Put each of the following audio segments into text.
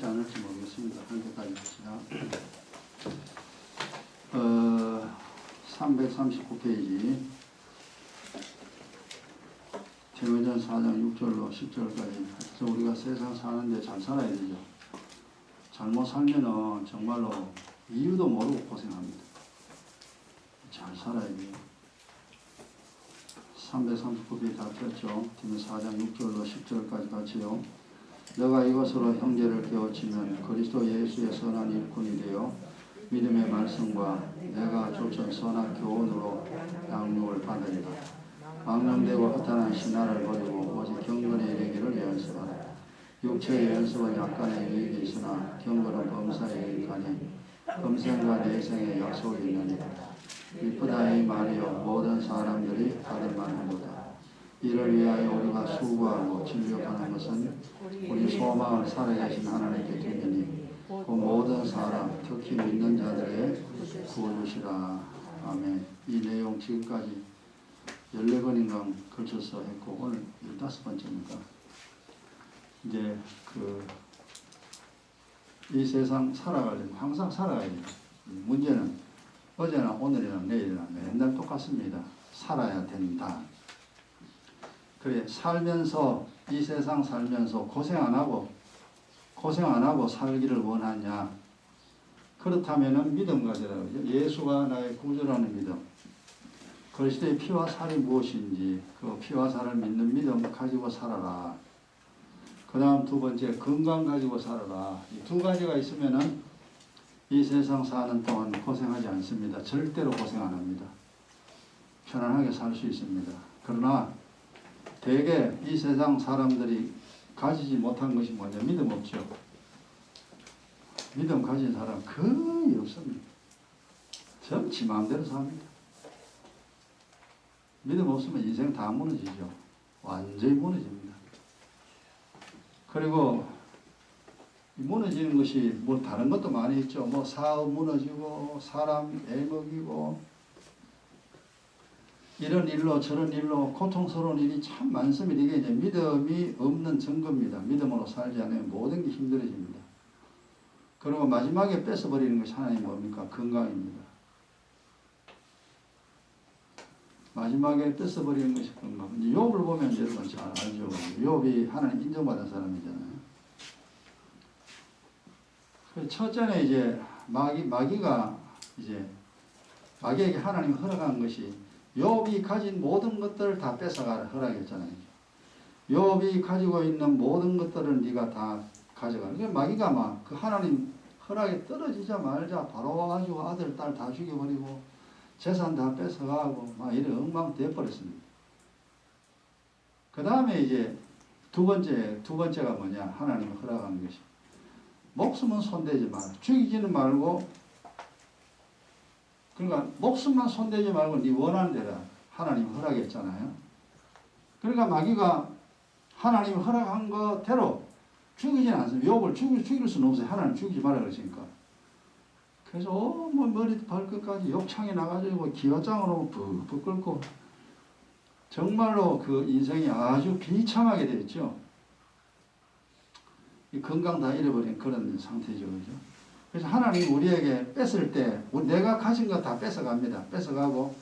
할지 안 할지 모르겠습니다. 할 때까지 합시다. 339페이지 디모데전 4장 6절로 10절까지. 그래서 우리가 세상 사는데 잘 살아야 되죠. 잘못 살면은 정말로 이유도 모르고 고생합니다. 잘 살아야 돼요. 339페이지 다 폈죠. 디모데 4장 6절로 10절까지 같이요. 너가 이것으로 형제를 깨우치면 그리스도 예수의 선한 일꾼이 되어 믿음의 말씀과 내가 쫓은 선한 교훈으로 양육을 받으리라. 망령되고 허탄한 신화를 버리고 오직 경건에 이르기를 연습하라. 육체의 연습은 약간의 유익이 있으나 경건은 범사에 유익하니 범생과 내생에 약속이 있느니라. 이쁘다 이 말이요 모든 사람들이 받을 만하도다. 이를 위하여 우리가 수고하고 진력하는 것은 우리 소망을 살아계신 하나님께 드리니 그 모든 사람 특히 믿는 자들의 구원주시라. 아멘. 이 내용 지금까지 14번인가 걸쳐서 했고 오늘 15번째입니까? 이제 이 세상 살아가려면 항상 살아가야 돼요. 문제는 어제나 오늘이나 내일이나 맨날 똑같습니다. 살아야 된다. 그래, 살면서, 이 세상 살면서 고생 안 하고 살기를 원하냐? 그렇다면은 믿음 가지라고 그러죠. 예수가 나의 구주라는 믿음. 그리스도의 피와 살이 무엇인지, 그 피와 살을 믿는 믿음 가지고 살아라. 그 다음 두 번째, 건강 가지고 살아라. 이 두 가지가 있으면은 이 세상 사는 동안 고생하지 않습니다. 절대로 고생 안 합니다. 편안하게 살 수 있습니다. 그러나, 대개 이 세상 사람들이 가지지 못한 것이 뭐냐? 믿음 없죠. 믿음 가진 사람 거의 없습니다. 전부 지 마음대로 삽니다. 믿음 없으면 인생 다 무너지죠. 완전히 무너집니다. 그리고 무너지는 것이 뭐 다른 것도 많이 있죠. 뭐 사업 무너지고 사람 애먹이고 이런 일로 저런 일로 고통스러운 일이 참 많습니다. 이게 이제 믿음이 없는 증거입니다. 믿음으로 살지 않으면 모든 게 힘들어집니다. 그리고 마지막에 뺏어버리는 것이 하나님 뭡니까? 건강입니다. 마지막에 뺏어버리는 것이 건강. 이제 욥을 보면 여러분 잘 알죠. 욥이 하나님 인정받은 사람이잖아요. 첫째는 이제 마귀가 이제 마귀에게 하나님 허락한 것이 욥이 가진 모든 것들을 다 뺏어가라 허락했잖아요. 욥이 가지고 있는 모든 것들을 네가 다 가져가라. 그러니까 마귀가 막 그 하나님 허락에 떨어지자 말자 바로 와가지고 아들 딸 다 죽여버리고 재산 다 뺏어가고 막 이런 엉망되어버렸습니다. 그 다음에 이제 두 번째가 뭐냐? 하나님 허락한 것이 목숨은 손대지 마라. 죽이지는 말고 그러니까 목숨만 손대지 말고 네 원하는 대로 하나님 허락했잖아요. 그러니까 마귀가 하나님 허락한 거대로 죽이지는 않습니다. 욥을 죽일 수는 없어요. 하나님 죽이지 말라 그러시니까. 그래서 뭐 머리부터 발끝까지 욕창이 나가지고 기와장으로 푹푹 끓고 정말로 그 인생이 아주 비참하게 되었죠. 이 건강 다 잃어버린 그런 상태죠. 그죠? 그래서 하나님 우리에게 뺏을 때 내가 가진 거 다 뺏어갑니다. 뺏어가고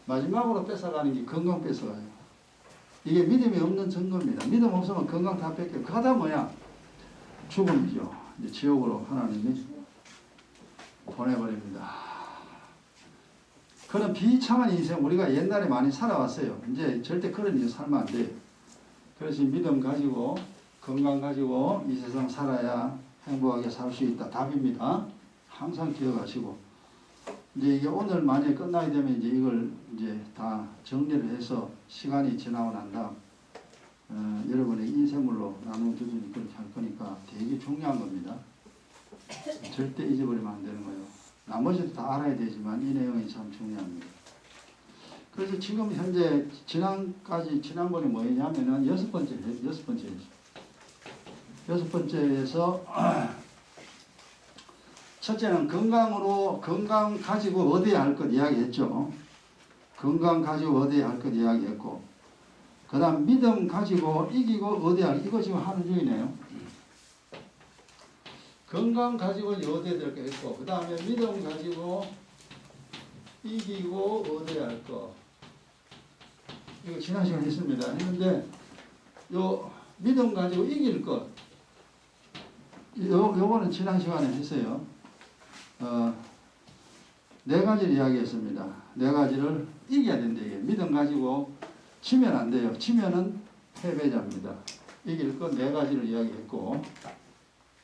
마지막으로 뺏어가는 게 건강 뺏어가요. 이게 믿음이 없는 증거입니다. 믿음 없으면 건강 다 뺏겨요. 그러다 뭐야? 죽음이죠. 이제 지옥으로 하나님이 보내버립니다. 그런 비참한 인생 우리가 옛날에 많이 살아왔어요. 이제 절대 그런 인생 살면 안 돼요. 그래서 믿음 가지고 건강 가지고 이 세상 살아야 행복하게 살 수 있다. 답입니다. 항상 기억하시고. 이제 이게 오늘 만약에 끝나게 되면 이제 이걸 이제 다 정리를 해서 시간이 지나고 난 다음, 여러분의 인생물로 나누어 주시니 그렇게 할 거니까 되게 중요한 겁니다. 절대 잊어버리면 안 되는 거예요. 나머지도 다 알아야 되지만 이 내용이 참 중요합니다. 그래서 지금 현재 지난번에 뭐였냐면은 여섯 번째에서 첫째는 건강 가지고 얻어야 할 것 이야기했죠. 건강 가지고 얻어야 할 것 이야기했고, 그 다음 믿음 가지고 이기고 얻어야 할, 이거 지금 하는 중이네요. 건강 가지고 얻어야 될 거 있고, 그 다음에 믿음 가지고 이기고 얻어야 할 거. 이거 지난 시간에 했습니다. 했는데, 요 믿음 가지고 이길 것. 요거는 지난 시간에 했어요. 네 가지를 이야기했습니다. 네 가지를 이겨야 된다. 이게 믿음 가지고 치면 안 돼요. 치면은 패배자입니다. 이길 것 네 가지를 이야기했고,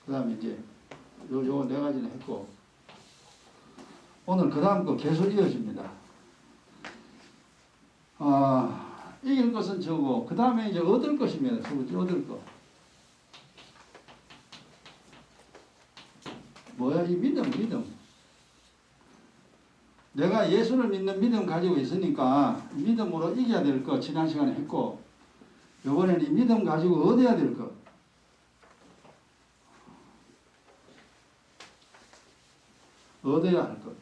그 다음에 이제 요 네 가지를 했고, 오늘 그 다음 거 계속 이어집니다. 이길 것은 저거, 그 다음에 이제 얻을 것입니다. 얻을 것. 뭐야, 이 믿음. 내가 예수를 믿는 믿음 가지고 있으니까 믿음으로 이겨야 될 것 지난 시간에 했고, 이번에는 이 믿음 가지고 얻어야 될 것. 얻어야 할 것.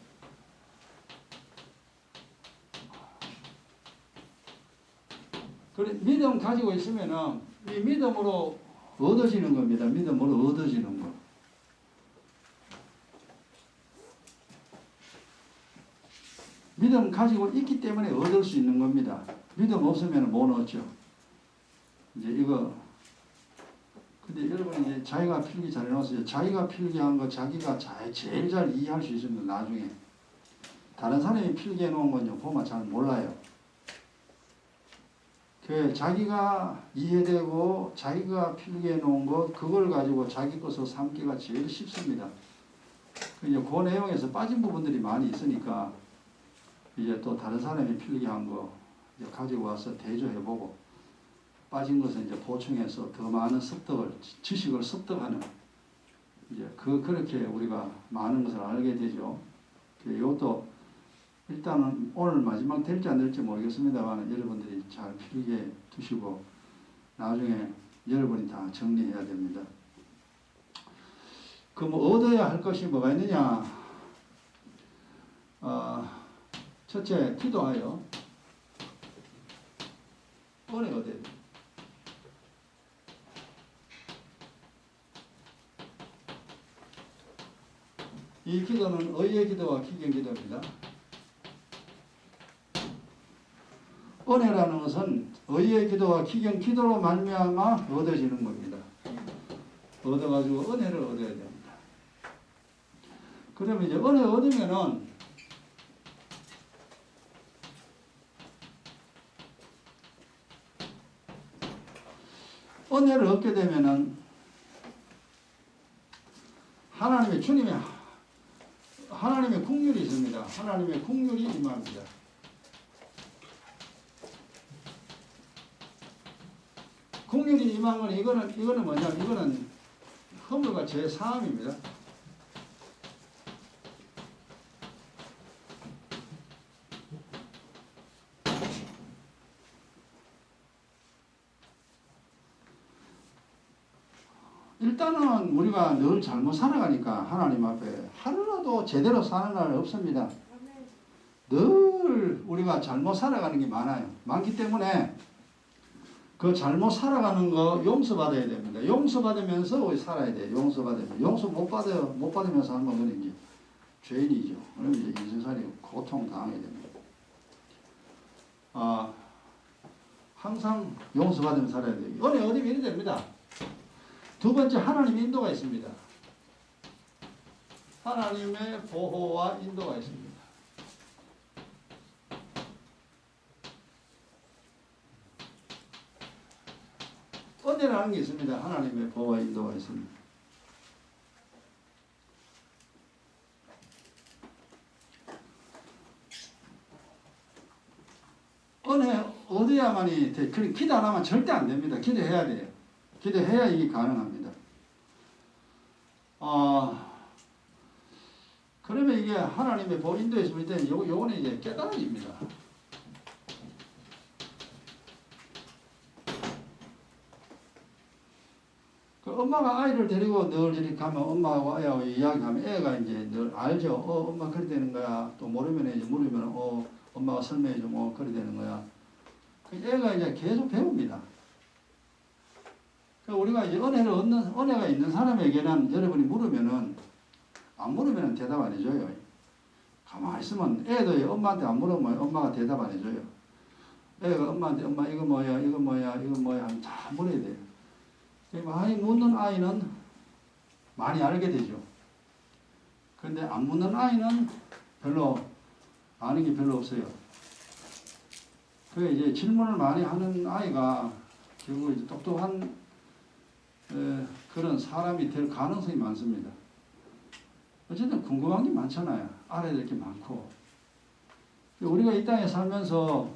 그래, 믿음 가지고 있으면은 이 믿음으로 얻어지는 겁니다. 믿음으로 얻어지는 것. 믿음 가지고 있기 때문에 얻을 수 있는 겁니다. 믿음 없으면 못 얻죠. 이제 이거, 근데 여러분 이제 자기가 필기 잘 해놨어요. 자기가 필기한 거 자기가 제일 잘 이해할 수 있습니다. 나중에. 다른 사람이 필기해 놓은 건요, 보면 잘 몰라요. 그 자기가 이해되고 자기가 필기해 놓은 것, 그걸 가지고 자기 것으로 삼기가 제일 쉽습니다. 이제 그 내용에서 빠진 부분들이 많이 있으니까 이제 또 다른 사람이 필기한 거 이제 가지고 와서 대조해보고 빠진 것은 이제 보충해서 더 많은 습득을, 지식을 습득하는 이제 그렇게 우리가 많은 것을 알게 되죠. 이것도 일단은 오늘 마지막 될지 안 될지 모르겠습니다만 여러분들이 잘 필기해 두시고 나중에 여러분이 다 정리해야 됩니다. 그럼 얻어야 할 것이 뭐가 있느냐? 첫째, 기도하여 은혜 얻어야 돼. 이 기도는 의의 기도와 기경 기도입니다. 은혜라는 것은 의의 기도와 기경 기도로 말미암아 얻어지는 겁니다. 얻어가지고 은혜를 얻어야 됩니다. 그러면 이제 은혜 얻으면은 은혜를 얻게 되면은 하나님의 국률이 있습니다. 하나님의 국률이 임합니다. 국률이 임한 건 이거는 뭐냐면 이거는 허물과 죄의 사함입니다. 일단은 우리가 늘 잘못 살아가니까 하나님 앞에 하루라도 제대로 사는 날은 없습니다. 늘 우리가 잘못 살아가는 게 많기 때문에 그 잘못 살아가는 거 용서받아야 됩니다. 용서받으면서 우리 살아야 돼요. 용서 못 받으면서 하는 건 이제 죄인이죠. 그러면 이제 인생살이 고통 당하게 됩니다. 항상 용서받으면서 살아야 돼요. 은혜 얻으면 이래 됩니다. 두 번째, 하나님의 인도가 있습니다. 하나님의 보호와 인도가 있습니다. 은혜라는 게 있습니다. 하나님의 보호와 인도가 있습니다. 은혜 얻어야만이 돼. 기도 안 하면 절대 안 됩니다. 기도해야 돼요. 기도해야 이게 가능합니다. 그러면 이게 하나님의 보호 인도에 있을 때는 요거는 이제 깨달아집니다. 엄마가 아이를 데리고 늘 이렇게 가면 엄마하고 아이하고 이야기하면 애가 이제 늘 알죠. 엄마 그리 되는 거야. 또 모르면 이제 물으면 엄마가 설명해 주면 그리 되는 거야. 애가 이제 계속 배웁니다. 그러니까 우리가 이제 은혜가 있는 사람에게는 여러분이 물으면은, 안 물으면 대답 안 해줘요. 가만히 있으면 애도 엄마한테 안 물으면 엄마가 대답 안 해줘요. 애가 엄마한테 엄마 이거 뭐야, 이거 뭐야, 이거 뭐야 하면 다 물어야 돼요. 많이 묻는 아이는 많이 알게 되죠. 근데 안 묻는 아이는 별로 아는 게 별로 없어요. 그 이제 질문을 많이 하는 아이가 결국 이제 똑똑한 그런 사람이 될 가능성이 많습니다. 어쨌든 궁금한 게 많잖아요. 알아야 될 게 많고. 우리가 이 땅에 살면서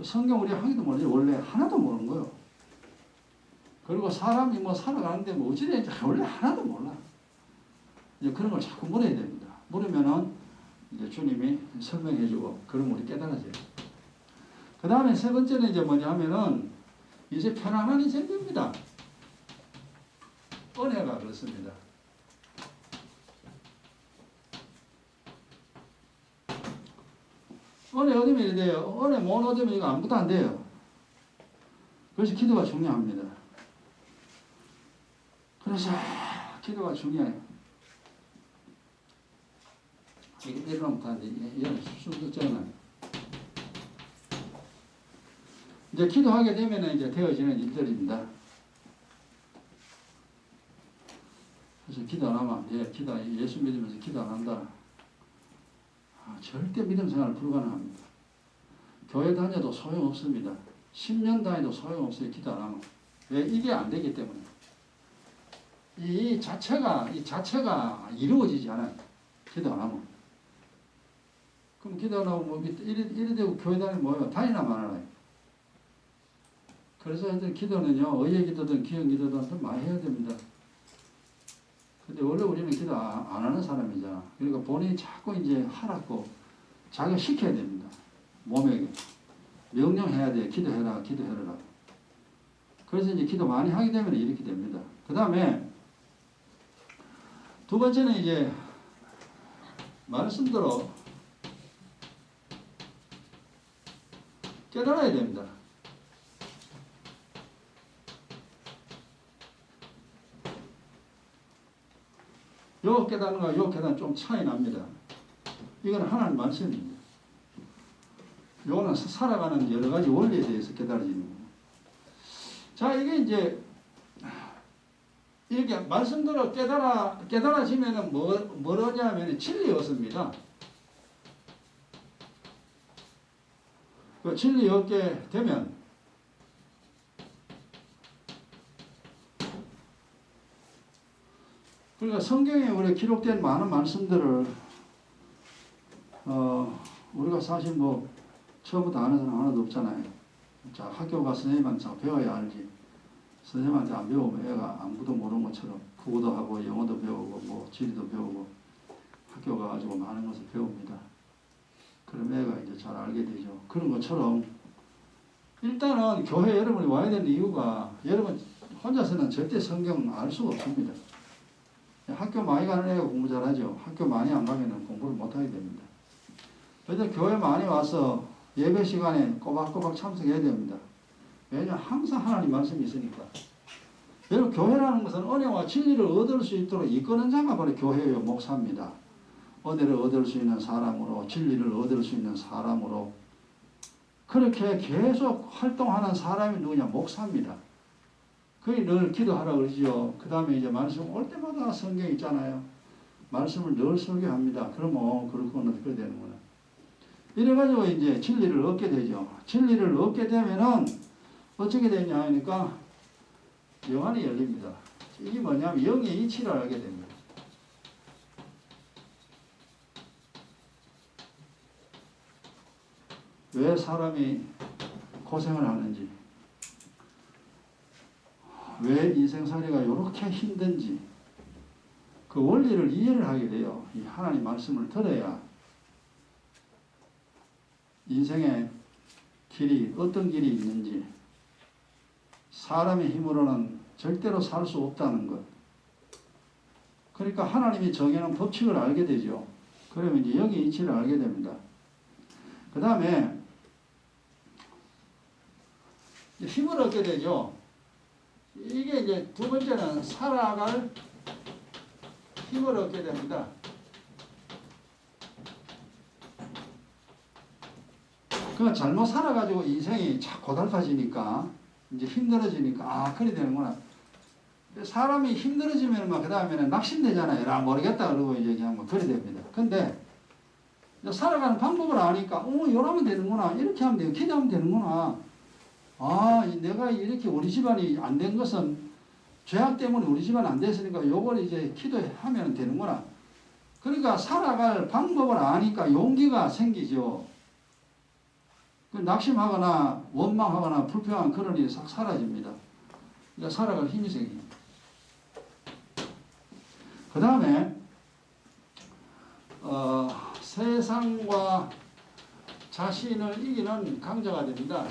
성경 우리 하기도 모르지 원래 하나도 모르는 거예요. 그리고 사람이 뭐 살아가는데 뭐 어찌 되는지 원래 하나도 몰라. 이제 그런 걸 자꾸 물어야 됩니다. 물으면은 이제 주님이 설명해주고 그러면 우리 깨달아져요. 그 다음에 세 번째는 이제 뭐냐 하면은 이제 편안함이 생깁니다. 은혜가 그렇습니다. 은혜 얻으면 이래 돼요. 은혜 못 얻으면 이거 아무것도 안 돼요. 그래서 기도가 중요합니다. 그래서 기도가 중요해요. 이게 내려놓으면 못하는데 이런 순서잖아요. 이제 기도하게 되면 이제 되어지는 일들입니다. 그래서 기도 안 하면 예수 믿으면서 기도 안 한다. 절대 믿음 생활 불가능합니다. 교회 다녀도 소용없습니다. 10년 다녀도 소용없어요. 기도 안 하면. 왜? 이게 안 되기 때문에. 이 자체가 이루어지지 않아요. 기도 안 하면. 그럼 기도 안 하고 뭐 이래 되고 교회 다니면 뭐예요? 다니나 말아요. 그래서 하여튼 기도는요, 의의 기도든 기형 기도든 많이 해야 됩니다. 근데 원래 우리는 기도 안 하는 사람이잖아. 그러니까 본인이 자꾸 이제 하라고 자기가 시켜야 됩니다. 몸에게. 명령해야 돼. 기도해라, 기도해라. 그래서 이제 기도 많이 하게 되면 이렇게 됩니다. 그 다음에 두 번째는 이제 말씀대로 깨달아야 됩니다. 요 깨닫는과 요 깨닫는 좀 차이 납니다. 이건 하나님 말씀입니다. 요거는 살아가는 여러 가지 원리에 대해서 깨달아지는 거예요. 자, 이게 이제 이렇게 말씀대로 깨달아지면은 뭐냐면 진리 얻습니다. 그 진리 얻게 되면 그러니까 성경에 우리 기록된 많은 말씀들을 우리가 사실 뭐 처음부터 아는 사람 하나도 없잖아요. 자, 학교 가서 선생님한테 배워야 알지. 선생님한테 안 배우면 애가 아무것도 모르는 것처럼 국어도 하고 영어도 배우고 뭐 지리도 배우고 학교 가가지고 많은 것을 배웁니다. 그럼 애가 이제 잘 알게 되죠. 그런 것처럼 일단은 교회 여러분이 와야 되는 이유가 여러분 혼자서는 절대 성경 알 수가 없습니다. 학교 많이 가는 애가 공부 잘하죠. 학교 많이 안 가면 공부를 못하게 됩니다. 그래서 교회 많이 와서 예배 시간에 꼬박꼬박 참석해야 됩니다. 왜냐하면 항상 하나님 말씀이 있으니까. 여러분 교회라는 것은 은혜와 진리를 얻을 수 있도록 이끄는 자가 바로 교회의 목사입니다. 은혜를 얻을 수 있는 사람으로 진리를 얻을 수 있는 사람으로 그렇게 계속 활동하는 사람이 누구냐? 목사입니다. 그게 늘 기도하라고 그러죠. 그 다음에 이제 말씀 올 때마다 성경 있잖아요. 말씀을 늘 설교합니다. 그러면 그렇구나 그렇게 되는구나. 이래가지고 이제 진리를 얻게 되죠. 진리를 얻게 되면은 어떻게 되냐 하니까 영안이 열립니다. 이게 뭐냐면 영의 이치를 알게 됩니다. 왜 사람이 고생을 하는지, 왜 인생살이가 이렇게 힘든지 그 원리를 이해를 하게 돼요. 이 하나님 말씀을 들어야 인생의 길이 어떤 길이 있는지 사람의 힘으로는 절대로 살 수 없다는 것. 그러니까 하나님이 정해놓은 법칙을 알게 되죠. 그러면 이제 영의 이치를 알게 됩니다. 그 다음에 힘을 얻게 되죠. 이게 이제 두 번째는 살아갈 힘을 얻게 됩니다. 그러니까 잘못 살아가지고 인생이 자꾸 고달파지니까 이제 힘들어지니까 아 그래 되는구나. 사람이 힘들어지면 막 그 다음에는 낙심되잖아요. 나 모르겠다 그러고 이제 그냥 뭐 그래 됩니다. 근데 살아가는 방법을 아니까 이러면 되는구나. 이렇게 하면 되고 기도하면 되는구나. 아 내가 이렇게 우리 집안이 안 된 것은 죄악 때문에 우리 집안 안 됐으니까 요걸 이제 기도하면 되는구나. 그러니까 살아갈 방법을 아니까 용기가 생기죠. 낙심하거나 원망하거나 불평한 그런 일이 싹 사라집니다. 그러니까 살아갈 힘이 생깁니다. 그 다음에 세상과 자신을 이기는 강자가 됩니다.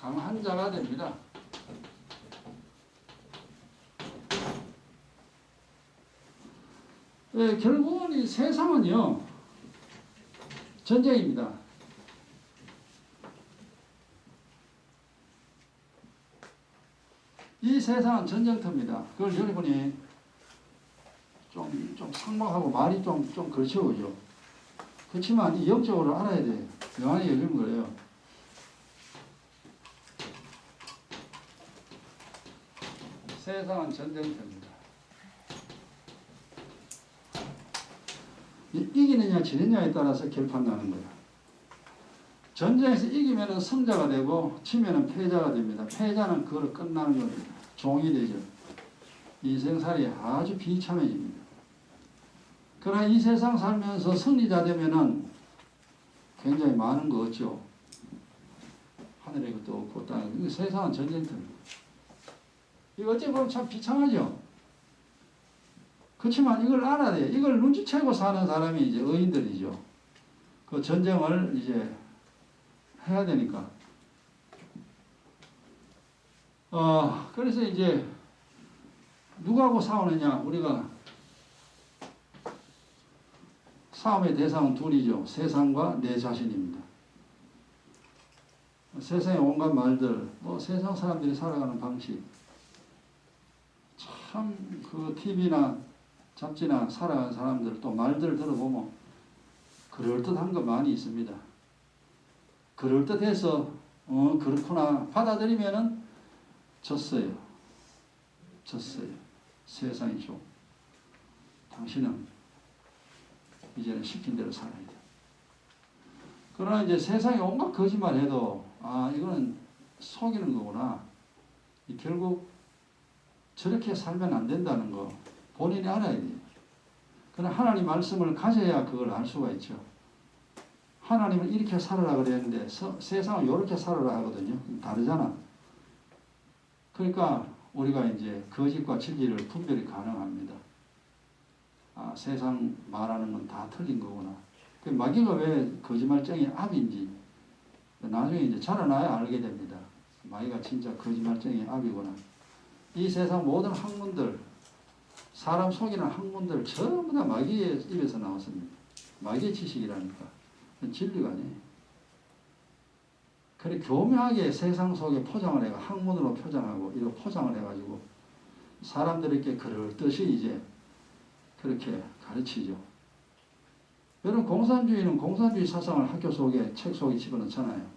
강한 자가 됩니다. 결국은 이 세상은요 전쟁입니다. 이 세상은 전쟁터입니다. 그걸 여러분이 좀 상막하고 말이 좀 거칠어오죠. 그렇지만 이 영적으로 알아야 돼요. 요한이 얘기하는 거예요. 세상은 전쟁터입니다. 이기느냐 지느냐에 따라서 결판 나는 거예요. 전쟁에서 이기면 승자가 되고 치면 패자가 됩니다. 패자는 그걸로 끝나는 겁니다. 종이 되죠. 인생살이 아주 비참해집니다. 그러나 이 세상 살면서 승리자 되면은 굉장히 많은 거 없죠. 하늘에 것도 없고 땅에. 세상은 전쟁터입니다. 이거 어찌 보면 참 비참하죠. 그렇지만 이걸 알아야 돼요. 이걸 눈치채고 사는 사람이 이제 의인들이죠. 그 전쟁을 이제 해야 되니까. 그래서 이제 누구하고 싸우느냐? 우리가 싸움의 대상은 둘이죠. 세상과 내 자신입니다. 세상의 온갖 말들, 세상 사람들이 살아가는 방식. 참 그 TV나 잡지나 살아가는 사람들 또 말들 들어보면 그럴듯한 거 많이 있습니다. 그럴듯해서 그렇구나 받아들이면은 졌어요. 세상이죠. 당신은 이제는 시킨 대로 살아야 돼. 그러나 이제 세상에 온갖 거짓말 해도 이거는 속이는 거구나. 결국 저렇게 살면 안 된다는 거 본인이 알아야 돼요. 그러나 하나님 말씀을 가져야 그걸 알 수가 있죠. 하나님은 이렇게 살아라 그랬는데 세상은 이렇게 살아라 하거든요. 다르잖아. 그러니까 우리가 이제 거짓과 진리를 분별이 가능합니다. 세상 말하는 건 다 틀린 거구나. 마귀가 왜 거짓말쟁이 압인지 나중에 이제 자라나야 알게 됩니다. 마귀가 진짜 거짓말쟁이 압이구나. 이 세상 모든 학문들, 사람 속이는 학문들 전부 다 마귀의 입에서 나왔습니다. 마귀의 지식이라니까. 진리가 아니에요. 그래 교묘하게 세상 속에 포장을 해가 학문으로 표장하고 이렇게 포장을 해가지고 사람들에게 그럴듯이 이제 그렇게 가르치죠. 여러분 공산주의는 공산주의 사상을 학교 속에 책 속에 집어넣잖아요.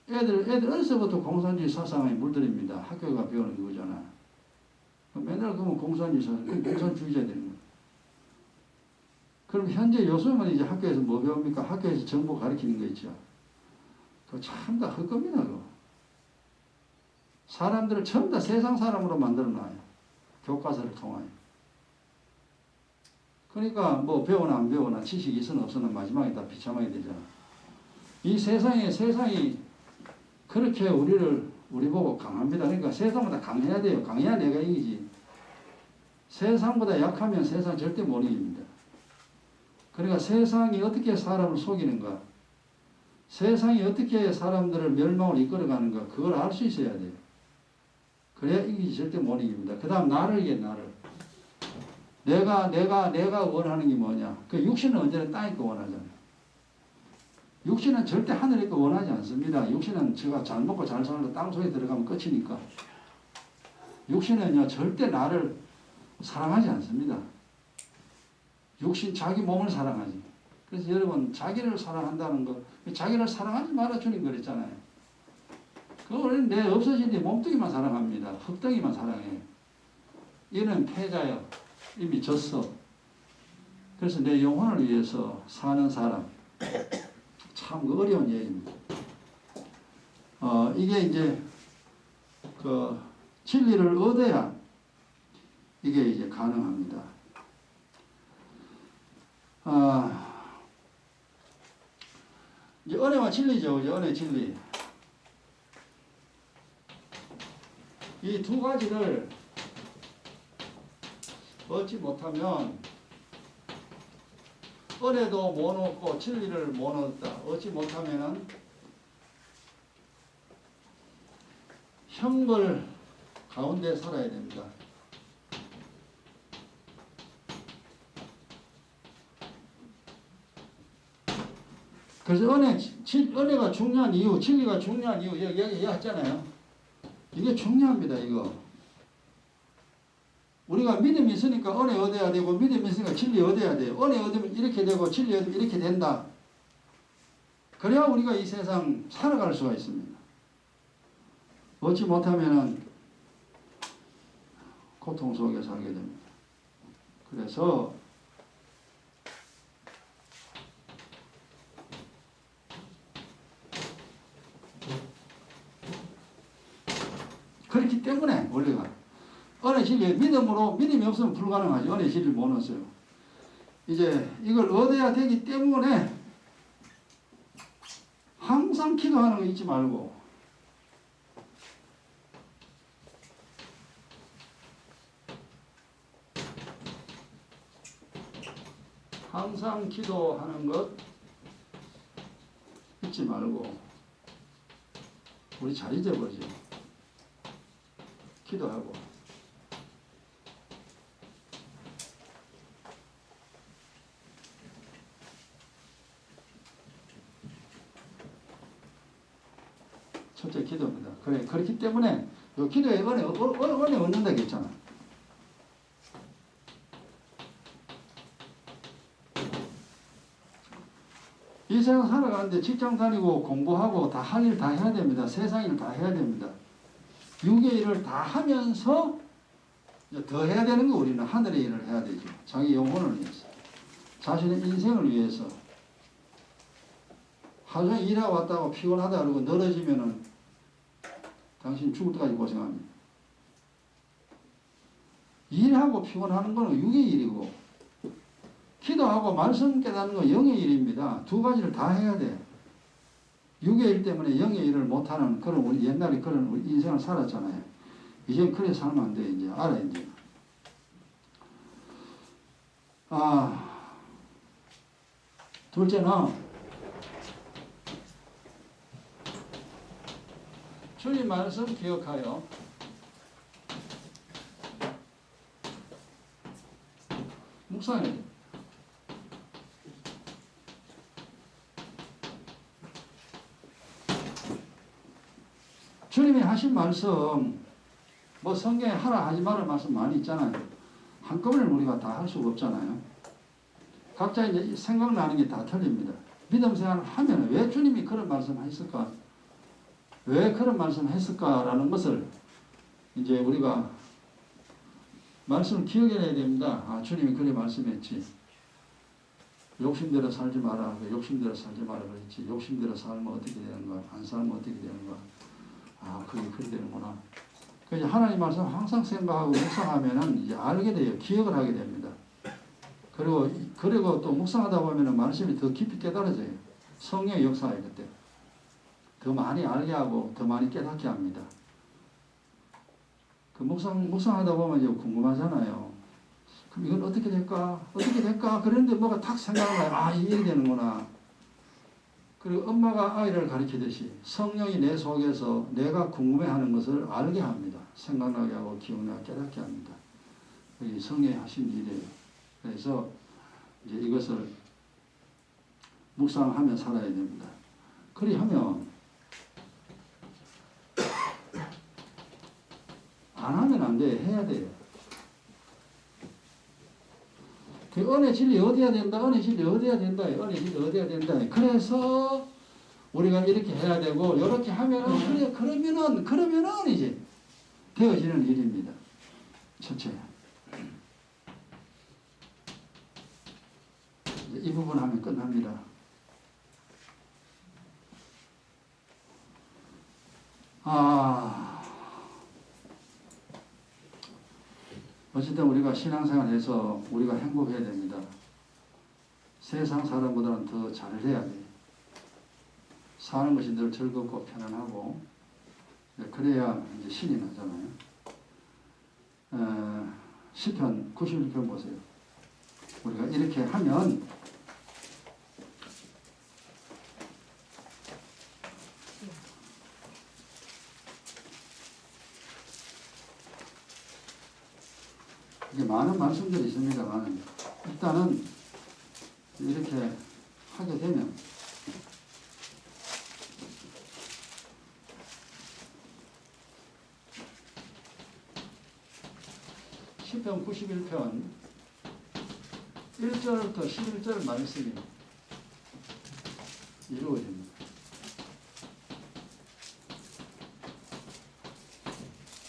애들 어려서부터 공산주의 사상에 물들입니다. 학교가 배우는 그거잖아. 맨날 그러면 공산주의 사상, 공산주의자 되는 거예요. 그럼 현재 요즘은 이제 학교에서 뭐 배웁니까? 학교에서 정보 가르치는 거 있죠. 그거 참 다 헛겁니다, 그거. 사람들을 전부 다 세상 사람으로 만들어 놔요. 교과서를 통하여. 그러니까 뭐 배우나 안 배우나 지식이 있으나 없으나 마지막에 다 비참하게 되잖아. 이 세상이 그렇게 우리 보고 강합니다. 그러니까 세상보다 강해야 돼요. 강해야 내가 이기지. 세상보다 약하면 세상 절대 못 이깁니다. 그러니까 세상이 어떻게 사람을 속이는가, 세상이 어떻게 사람들을 멸망을 이끌어가는가, 그걸 알 수 있어야 돼요. 그래야 이기지 절대 못 이깁니다. 그 다음 나를 이겨, 나를. 내가 원하는 게 뭐냐. 그 육신은 언제나 땅이 거 원하잖아요. 육신은 절대 하늘의 거 원하지 않습니다. 육신은 제가 잘 먹고 잘 살고 땅속에 들어가면 끝이니까. 육신은요, 절대 나를 사랑하지 않습니다. 육신 자기 몸을 사랑하지. 그래서 여러분, 자기를 사랑한다는 거, 자기를 사랑하지 마라 주님 그랬잖아요. 그거는 내 없어진 내 몸뚱이만 사랑합니다. 흙덩이만 사랑해요. 이는 패자요. 이미 졌어. 그래서 내 영혼을 위해서 사는 사람. 참 어려운 얘기입니다. 이게 이제 그 진리를 얻어야 이게 이제 가능합니다. 이제 은혜와 진리죠. 이제 은혜 진리. 이 두 가지를 얻지 못하면 은혜도 못 얻고 진리를 못 얻다. 얻지 못하면은 형벌 가운데 살아야 됩니다. 그래서 은혜가 중요한 이유, 진리가 중요한 이유, 여기 얘기했잖아요. 이게 중요합니다, 이거. 우리가 믿음이 있으니까 은혜 얻어야 되고, 믿음이 있으니까 진리 얻어야 돼요. 은혜 얻으면 이렇게 되고, 진리 얻으면 이렇게 된다. 그래야 우리가 이 세상 살아갈 수가 있습니다. 얻지 못하면은 고통 속에 살게 됩니다. 그래서 그렇기 때문에 원리가 은혜 진리 믿음으로 믿음이 없으면 불가능하죠. 은혜 진리를 못 얻어요. 이제 이걸 얻어야 되기 때문에 항상 기도하는 거 잊지 말고 항상 기도하는 것 잊지 말고 우리 잘 잊어버리죠. 기도하고 첫째 기도입니다. 그래 그렇기 때문에 요 기도에 은혜 얻는다고 했잖아. 이 세상 살아가는데 직장 다니고 공부하고 다 할 일 다 해야 됩니다. 세상 일 다 해야 됩니다. 육의 일을 다 하면서 더 해야 되는 거 우리는 하늘의 일을 해야 되죠. 자기 영혼을 위해서. 자신의 인생을 위해서. 하루 종일 일하고 왔다고 피곤하다 그러고 늘어지면은 당신 죽을 때까지 고생합니다. 일하고 피곤하는 거는 육의 일이고 기도하고 말씀 깨닫는 건 영의 일입니다. 두 가지를 다 해야 돼. 육의 일 때문에 영의 일을 못하는 그런 우리 옛날에 그런 우리 인생을 살았잖아요. 이제 그래 살면 안 돼. 이제 알아 이제. 둘째는 주님 말씀 기억하여 묵상해야 돼. 주님이 하신 말씀, 뭐 성경에 하라 하지 말을 말씀 많이 있잖아요. 한꺼번에 우리가 다 할 수가 없잖아요. 각자 이제 생각나는 게 다 틀립니다. 믿음 생활을 하면 왜 주님이 그런 말씀 했을까? 왜 그런 말씀 했을까라는 것을 이제 우리가 말씀을 기억해내야 됩니다. 주님이 그래 말씀했지. 욕심대로 살지 마라. 욕심대로 살지 마라 그랬지. 욕심대로 살면 어떻게 되는 거야? 안 살면 어떻게 되는 거야? 그게 그렇게 되는구나. 그래서 하나님 말씀 항상 생각하고 묵상하면은 이제 알게 돼요. 기억을 하게 됩니다. 그리고 또 묵상하다 보면은 말씀이 더 깊이 깨달아져요. 성령의 역사예요, 그때. 더 많이 알게 하고 더 많이 깨닫게 합니다. 그 묵상하다 보면 이제 궁금하잖아요. 그럼 이건 어떻게 될까? 어떻게 될까? 그런데 뭐가 탁 생각나요. 이게 되는구나. 그리고 엄마가 아이를 가르치듯이 성령이 내 속에서 내가 궁금해하는 것을 알게 합니다. 생각나게 하고 기억나게 깨닫게 합니다. 이 성령이 하신 일이에요. 그래서 이제 이것을 묵상하며 살아야 됩니다. 그리 하면 안 하면 안 돼. 해야 돼요. 그 은혜 진리 얻어야 된다. 은혜 진리 얻어야 된다. 은혜 진리 얻어야 된다. 그래서 우리가 이렇게 해야 되고 이렇게 하면은 그래 그러면은 이제 되어지는 일입니다. 첫째. 이 부분 하면 끝납니다. 어쨌든 우리가 신앙생활에서 우리가 행복해야 됩니다. 세상 사람보다는 더 잘해야 돼요. 사는 것이 늘 즐겁고 편안하고 그래야 이제 신이 나잖아요. 시편 91편 보세요. 우리가 이렇게 하면 이게 많은 말씀들이 있습니다만 일단은 이렇게 하게 되면 시편 91편 1절부터 11절 말씀이 이루어집니다.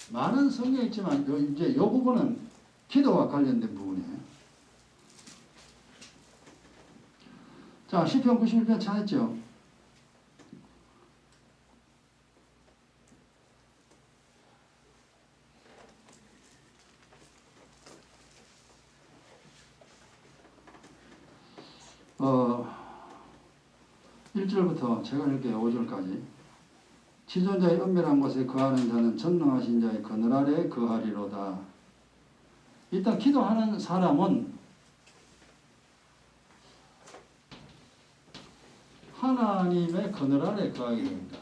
많은 성경이 있지만 이제 이 부분은 기도와 관련된 부분이에요. 자, 시편 91편 찾았죠? 어, 1절부터 제가 읽게요. 5절까지. 지존자의 은밀한 곳에 거하는 자는 전능하신 자의 그늘 아래에 거하리로다. 일단 기도하는 사람은 하나님의 그늘 아래에 거하게 됩니다.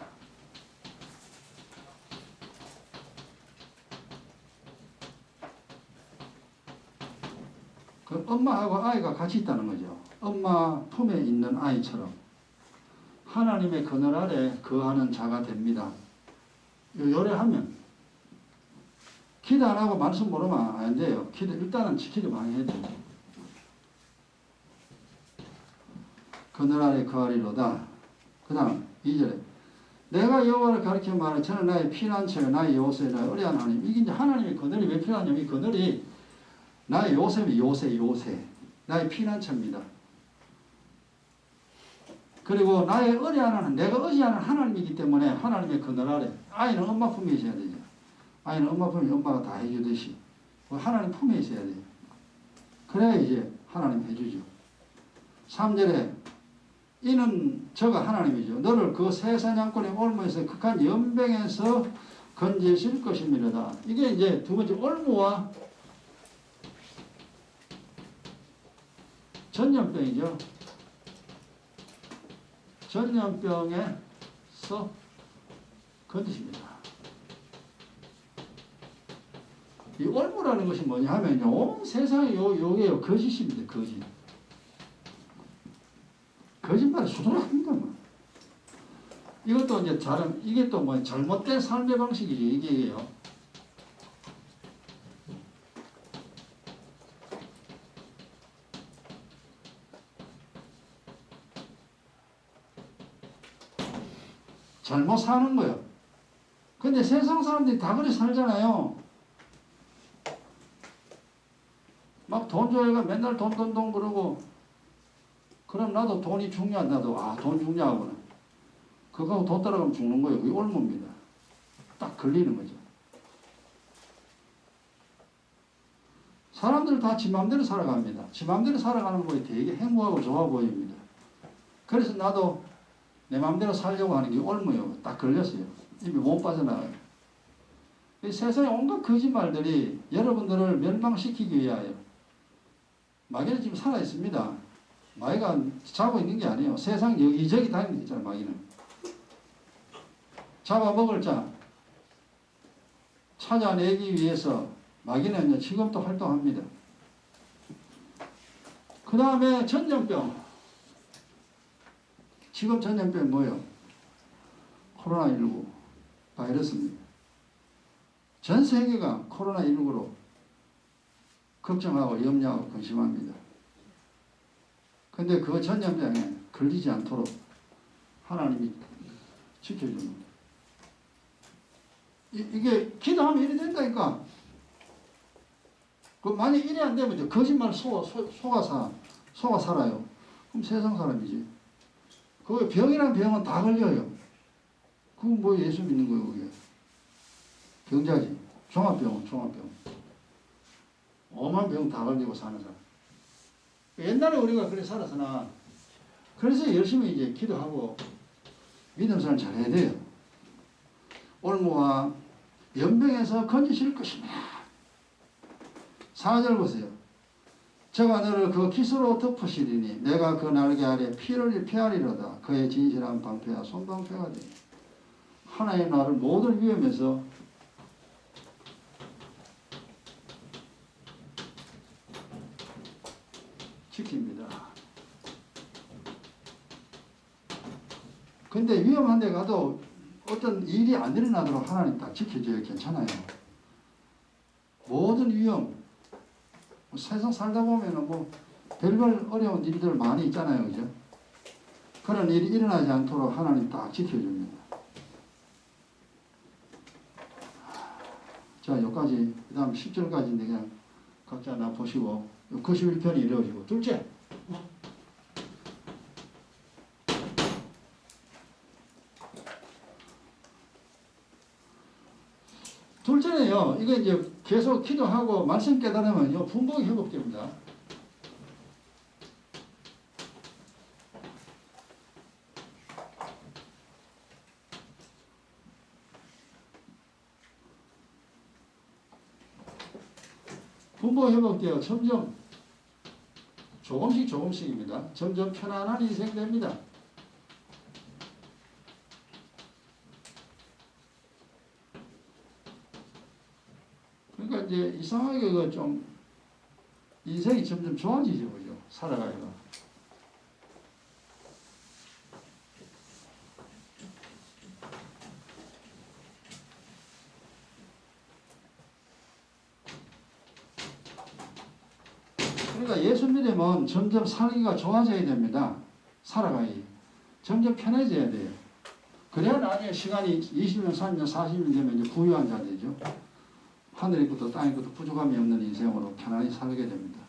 그 엄마하고 아이가 같이 있다는 거죠. 엄마 품에 있는 아이처럼 하나님의 그늘 아래 거하는 자가 됩니다. 요래하면 기도 안 하고 말씀 모르면 안 돼요. 일단은 기도 많이 해야 돼요. 그늘 아래 거하리로다. 그 다음 2절에 내가 여호와를 가리켜 말해 저는 나의 피난처 나의 요새 나의 의뢰한 하나님. 이게 이제 하나님의 그늘이 왜 필요하냐면 이 그늘이 나의 요새 나의 피난처입니다. 그리고 나의 의뢰하는 내가 의지하는 하나님이기 때문에 하나님의 그늘 아래 아이는 엄마 품에 있어야 되죠. 아이는 엄마 품에 엄마가 다 해주듯이 하나님 품에 있어야 돼요. 그래야 이제 하나님 해주죠. 3절에 이는 저가 하나님이죠. 너를 그 세사냥꾼의 올무에서 극한 연병에서 건지실 것입니다. 이게 이제 두 번째 올무와 전염병이죠. 전염병에서 건지십니다. 이 올무라는 것이 뭐냐 하면요. 온 세상에 요게요. 거짓입니다. 거짓. 거짓말이 수두룩합니다. 이것도 이제 이게 또 뭐 잘못된 삶의 방식이죠. 이게요. 잘못 사는 거예요. 근데 세상 사람들이 다 그렇게 살잖아요. 막 돈 줘야가 맨날 돈 그러고 그럼 나도 돈이 중요하다. 나도 돈 중요하구나. 그거하고 돈 따라가면 죽는 거예요. 그게 올무입니다. 딱 걸리는 거죠. 사람들 다 지 맘대로 살아갑니다. 지 맘대로 살아가는 거에 되게 행복하고 좋아 보입니다. 그래서 나도 내 맘대로 살려고 하는 게 올무예요. 딱 걸렸어요. 입이 못 빠져나가요. 이 세상에 온갖 거짓말들이 여러분들을 멸망시키기 위하여 마귀는 지금 살아있습니다. 마귀가 자고 있는 게 아니에요. 세상 여기저기 다니는 게 있잖아요. 마귀는. 잡아먹을 자 찾아내기 위해서 마귀는 지금도 활동합니다. 그 다음에 전염병. 지금 전염병이 뭐예요? 코로나19 바이러스입니다. 전 세계가 코로나19로 걱정하고 염려하고 근심합니다. 근데 그 전염병에 걸리지 않도록 하나님이 지켜줍니다. 이게 기도하면 이래 된다니까. 그 만약 이래 안 되면 거짓말 속아 살아요. 그럼 세상 사람이지. 그 병이란 병은 다 걸려요. 그건 뭐 예수 믿는 거예요, 그게. 병자지. 종합병은 종합병. 오만 병 다 걸리고 사는 사람. 옛날에 우리가 그래 살았으나, 그래서 열심히 이제 기도하고 믿음 생활 잘해야 돼요. 올무와 연병에서 건지실 것이며. 4절 보세요. 저가 너를 그 깃으로 덮으시리니 내가 그 날개 아래 피를 피하리로다. 그의 진실한 방패와 손방패가 되니. 하나님 나를 모든 위험에서 지킵니다. 근데 위험한 데 가도 어떤 일이 안 일어나도록 하나님 딱 지켜줘야 괜찮아요. 모든 위험, 세상 살다 보면은 뭐 별별 어려운 일들 많이 있잖아요. 그죠? 그런 일이 일어나지 않도록 하나님 딱 지켜줍니다. 자, 여기까지, 그 다음 10절까지인데 그냥 각자 나 보시고, 91편이 이루어지고, 둘째. 둘째는요, 이거 이제 계속 기도하고 말씀 깨달으면요, 분복이 회복됩니다. 분복 회복되어 점점 조금씩입니다. 점점 편안한 인생 됩니다. 그러니까 이제 이상하게 그 좀 인생이 점점 좋아지죠, 그죠? 살아가기가. 그러니까 예수 믿으면 점점 살기가 좋아져야 됩니다. 살아가기. 점점 편해져야 돼요. 그래야 나중에 시간이 20년, 30년, 40년 되면 이제 부유한 자 되죠. 하늘의 것도 땅의 것도 부족함이 없는 인생으로 편안히 살게 됩니다.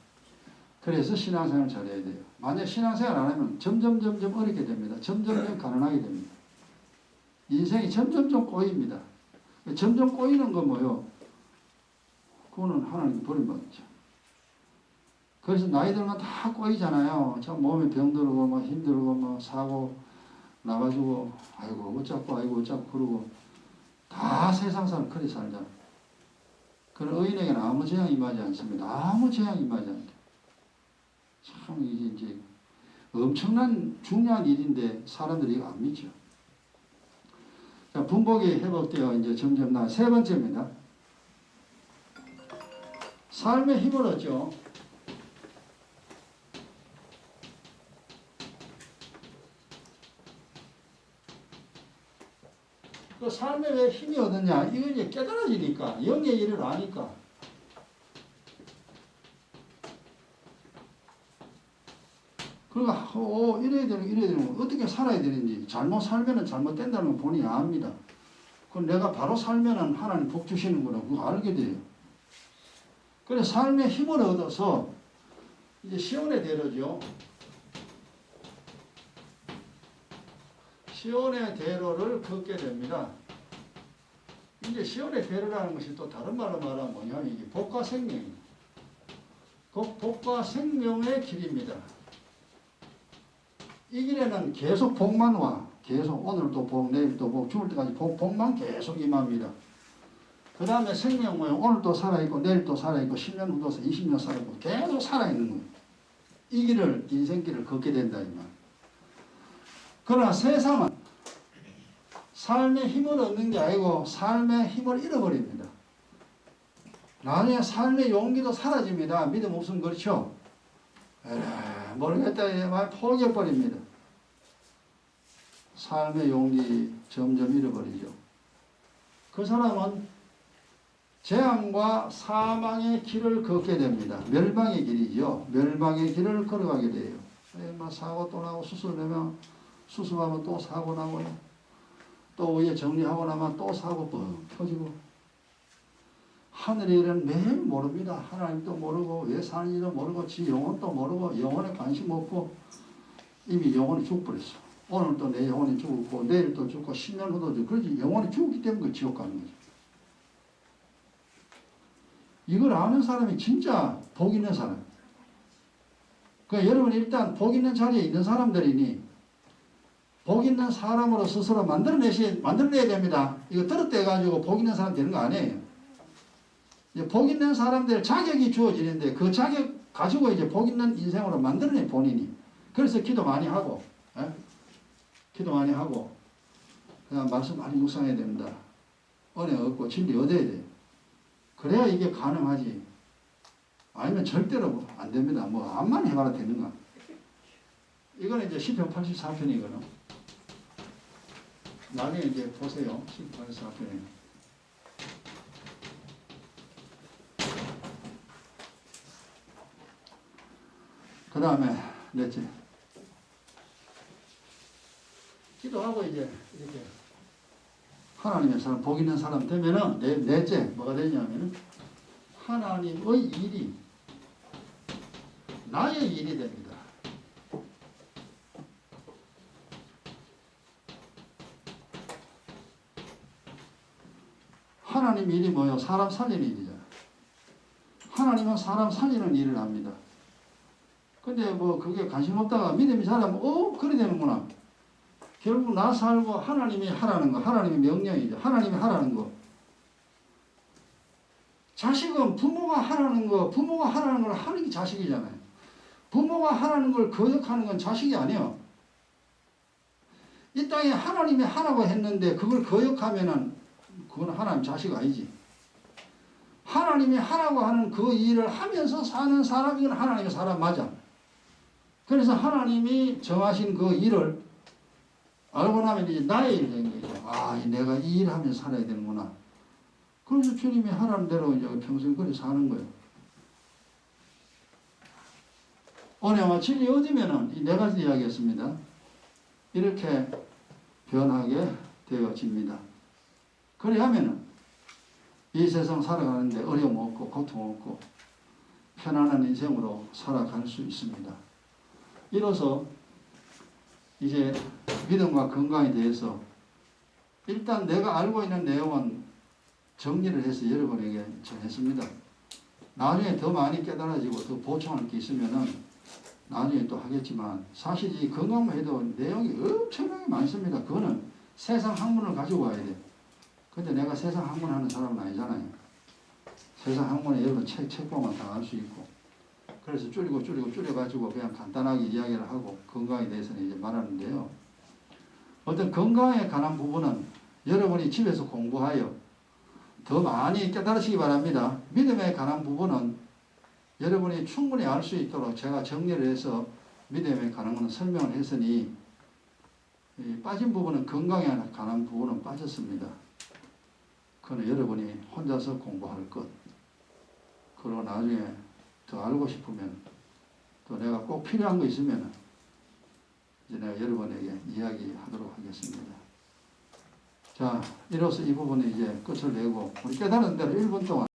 그래서 신앙생활을 잘해야 돼요. 만약 신앙생활 안 하면 점점 어렵게 됩니다. 점점 가난하게 됩니다. 인생이 점점 꼬입니다. 점점 꼬이는 건 뭐요? 그거는 하나님 버림받았죠. 그래서 나이 들면 다 꼬이잖아요. 참 몸에 병들고 뭐 힘들고 뭐 사고 나가지고 아이고 어쩌고 그러고 다 세상 사람 그리 살잖아. 그런 의인에게는 아무 재앙이 임하지 않습니다. 아무 재앙이 임하지 않다. 참 이게 이제 엄청난 중요한 일인데 사람들이 이거 안 믿죠. 자, 분복이 회복되어 이제 점점 세 번째입니다. 삶의 힘을 얻죠. 그 삶에 왜 힘이 얻었냐? 이거 이제 깨달아지니까, 영의 일을 아니까. 그러니까, 이래야 되는 거, 어떻게 살아야 되는지, 잘못 살면은 잘못된다는 걸 본인이 압니다. 그럼 내가 바로 살면은 하나님 복 주시는구나, 그거 알게 돼요. 그래서 삶의 힘을 얻어서, 이제 시온의 대로죠. 시온의 대로를 걷게 됩니다. 이제 시온의 대로라는 것이 또 다른 말로 말하면 뭐냐면 이게 복과 생명입니다. 복과 생명의 길입니다. 이 길에는 계속 복만 와. 계속 오늘도 복, 내일도 복, 죽을 때까지 복만 계속 임합니다. 그 다음에 생명 뭐예요? 오늘도 살아있고 내일도 살아있고 10년 후도 20년 살아있고 계속 살아있는 거예요. 이 길을 인생길을 걷게 된다 이 말. 그러나 세상은 삶의 힘을 얻는 게 아니고 삶의 힘을 잃어버립니다. 나중에 삶의 용기도 사라집니다. 믿음 없으면 그렇죠. 모르겠다 말 포기해버립니다. 삶의 용기 점점 잃어버리죠. 그 사람은 재앙과 사망의 길을 걷게 됩니다. 멸망의 길이죠. 멸망의 길을 걸어가게 돼요. 막 사고 또 나고 수습하면 수습하면 또 사고 나고요. 또 위에 정리하고 나면 또 사고 뻥 터지고. 하늘의 일은 매일 모릅니다. 하나님도 모르고 왜 사는지도 모르고 지 영혼도 모르고 영혼에 관심 없고 이미 영혼이 죽어버렸어. 오늘 또 내 영혼이 죽었고 내일 또 죽고 10년 후도 죽고 그러지 영혼이 죽기 때문에 그 지옥 가는 거죠. 이걸 아는 사람이 진짜 복 있는 사람. 그러니까 여러분 일단 복 있는 자리에 있는 사람들이니 복 있는 사람으로 스스로 만들어내야 됩니다. 이거 떨어떼가지고 복 있는 사람 되는 거 아니에요. 복 있는 사람들 자격이 주어지는데 그 자격 가지고 이제 복 있는 인생으로 만들어내 본인이. 그래서 기도 많이 하고, 기도 많이 하고, 그냥 말씀 많이 묵상해야 됩니다. 은혜 얻고 진리 얻어야 돼요. 그래야 이게 가능하지. 아니면 절대로 안 됩니다. 뭐 암만 해봐라 되는가. 이거는 이제 시편 84편이거든. 나중에 이제 보세요. 시편 84편에. 그 다음에 넷째. 기도하고 이제 이렇게 하나님의 사람, 복 있는 사람 되면은 넷째 뭐가 되냐면은 하나님의 일이 나의 일이 됩니다. 하나님 일이 뭐예요? 사람 살리는 일이잖아요. 하나님은 사람 살리는 일을 합니다. 근데 뭐 그게 관심 없다가 믿음이 자라면 그래 되는구나. 결국 나 살고 하나님이 하라는 거, 하나님의 명령이죠. 하나님이 하라는 거. 자식은 부모가 하라는 걸 하는 게 자식이잖아요. 부모가 하라는 걸 거역하는 건 자식이 아니에요. 이 땅에 하나님이 하라고 했는데 그걸 거역하면은 그건 하나님 자식 아니지. 하나님이 하라고 하는 그 일을 하면서 사는 사람, 이건 하나님의 사람 맞아. 그래서 하나님이 정하신 그 일을 알고 나면 이제 나의 일이 된 거죠. 아, 내가 이 일을 하면서 살아야 되는구나. 그래서 주님이 하라는 대로 이제 평생 그렇게 사는 거예요. 은혜와 진리 얻으면은 이 네 가지 이야기했습니다. 이렇게 변하게 되어집니다. 그래야면은 이 세상 살아가는데 어려움 없고 고통 없고 편안한 인생으로 살아갈 수 있습니다. 이로써 이제 믿음과 건강에 대해서 일단 내가 알고 있는 내용은 정리를 해서 여러분에게 전했습니다. 나중에 더 많이 깨달아지고 더 보충할 게 있으면은 나중에 또 하겠지만 사실 이 건강만 해도 내용이 엄청나게 많습니다. 그거는 세상 학문을 가지고 와야 돼. 근데 내가 세상 학문 하는 사람은 아니잖아요. 세상 학문에 여러분 책 보면 다 알 수 있고. 그래서 줄여가지고 그냥 간단하게 이야기를 하고 건강에 대해서는 이제 말하는데요. 어떤 건강에 관한 부분은 여러분이 집에서 공부하여 더 많이 깨달으시기 바랍니다. 믿음에 관한 부분은 여러분이 충분히 알 수 있도록 제가 정리를 해서 믿음에 관한 것은 설명을 했으니 빠진 부분은 건강에 관한 부분은 빠졌습니다. 그건 여러분이 혼자서 공부할 것. 그리고 나중에 더 알고 싶으면 또 내가 꼭 필요한 거 있으면 이제 내가 여러분에게 이야기하도록 하겠습니다. 자, 이로써 이 부분에 이제 끝을 내고 우리 깨달은 대로 1분 동안